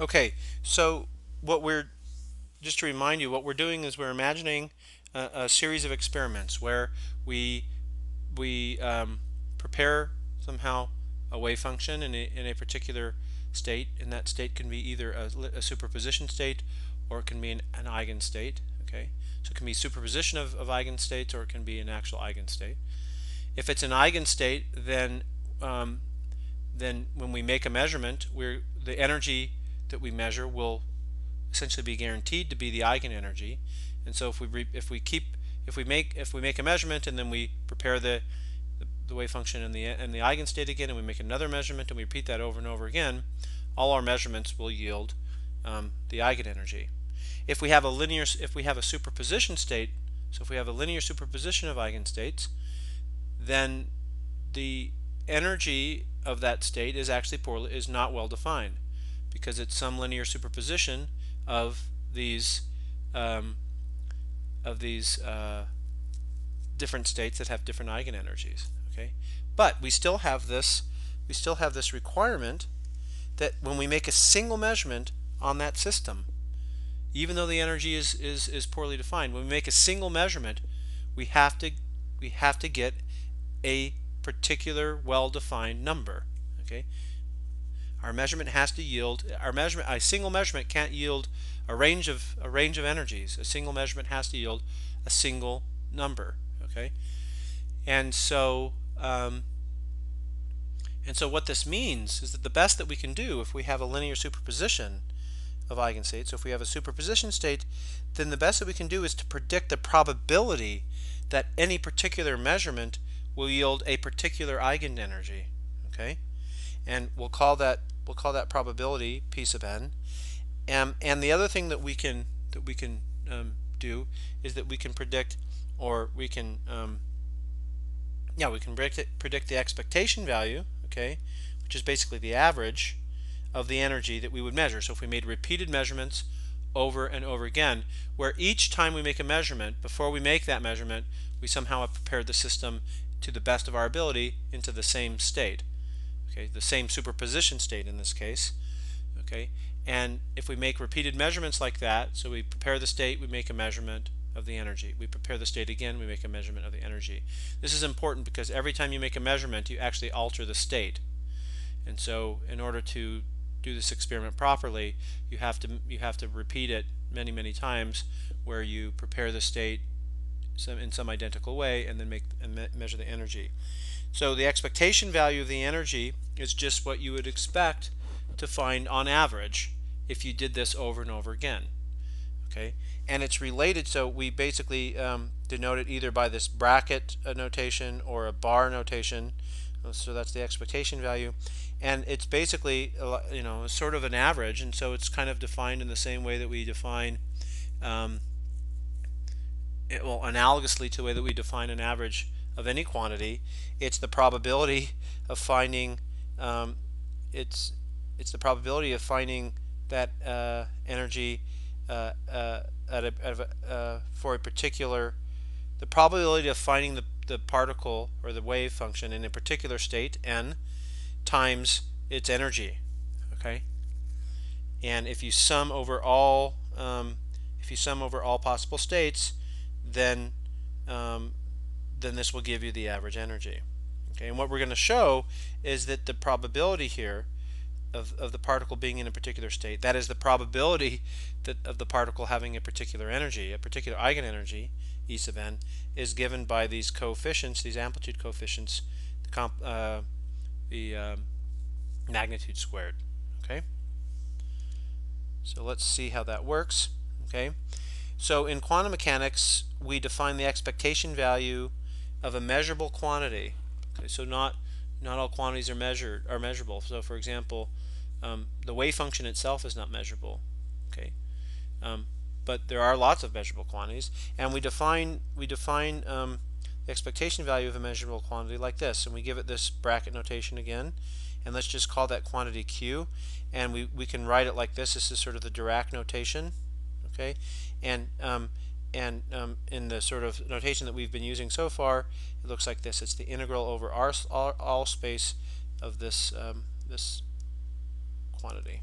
Okay, so just to remind you, what we're doing is we're imagining a series of experiments where we prepare somehow a wave function in a particular state, and that state can be either a superposition state or it can be an eigenstate. Okay, so it can be superposition of eigenstates, or it can be an actual eigenstate. If it's an eigenstate, then when we make a measurement, the energy that we measure will essentially be guaranteed to be the eigenenergy. And so if we make a measurement and then we prepare the wave function and the eigenstate again, and we make another measurement and we repeat that over and over again, all our measurements will yield the eigenenergy. If we have a superposition state, so if we have a linear superposition of eigenstates, then the energy of that state is not well defined, because it's some linear superposition of these different states that have different eigenenergies. Okay, but we still have this requirement that when we make a single measurement on that system, even though the energy is poorly defined, when we make a single measurement, we have to get a particular well-defined number. Okay, our measurement has to yield a single measurement can't yield a range of energies. A single measurement has to yield a single number. Okay, and so what this means is that the best that we can do, if we have a linear superposition of eigenstates, so if we have a superposition state, then the best that we can do is to predict the probability that any particular measurement will yield a particular eigenenergy. Okay, and we'll call that probability P sub n. And the other thing that we can do is that we can predict, or we can predict the expectation value. Okay, which is basically the average of the energy that we would measure. So if we made repeated measurements over and over again, where each time we make a measurement, before we make that measurement, we somehow have prepared the system to the best of our ability into the same state. Okay, the same superposition state in this case. Okay, and if we make repeated measurements like that, so we prepare the state, we make a measurement of the energy. We prepare the state again, we make a measurement of the energy. This is important because every time you make a measurement, you actually alter the state. And so in order to do this experiment properly, you have to repeat it many times, where you prepare the state in some identical way and then measure the energy. So the expectation value of the energy is just what you would expect to find on average if you did this over and over again. Okay, and it's related, so we basically denote it either by this bracket notation or a bar notation. So that's the expectation value, and it's basically sort of an average, and so it's kind of defined in the same way that we define analogously to the way that we define an average of any quantity. It's the probability of finding it's the probability of finding that energy for a particular, the probability of finding the particle or the wave function in a particular state, n, times its energy. Okay, and if you sum over all possible states, then this will give you the average energy. Okay, and what we're going to show is that the probability here of the particle being in a particular state, that is the probability of the particle having a particular energy, a particular eigenenergy, E sub n, is given by these coefficients, these amplitude coefficients, the magnitude squared. Okay, so let's see how that works. Okay, so in quantum mechanics, we define the expectation value of a measurable quantity. Okay, so not all quantities are measurable. So for example, the wave function itself is not measurable. Okay, but there are lots of measurable quantities, and we define the expectation value of a measurable quantity like this, and we give it this bracket notation again, and let's just call that quantity Q, and we can write it like this. This is sort of the Dirac notation. Okay, and in the sort of notation that we've been using so far, it looks like this. It's the integral over all space of this this quantity.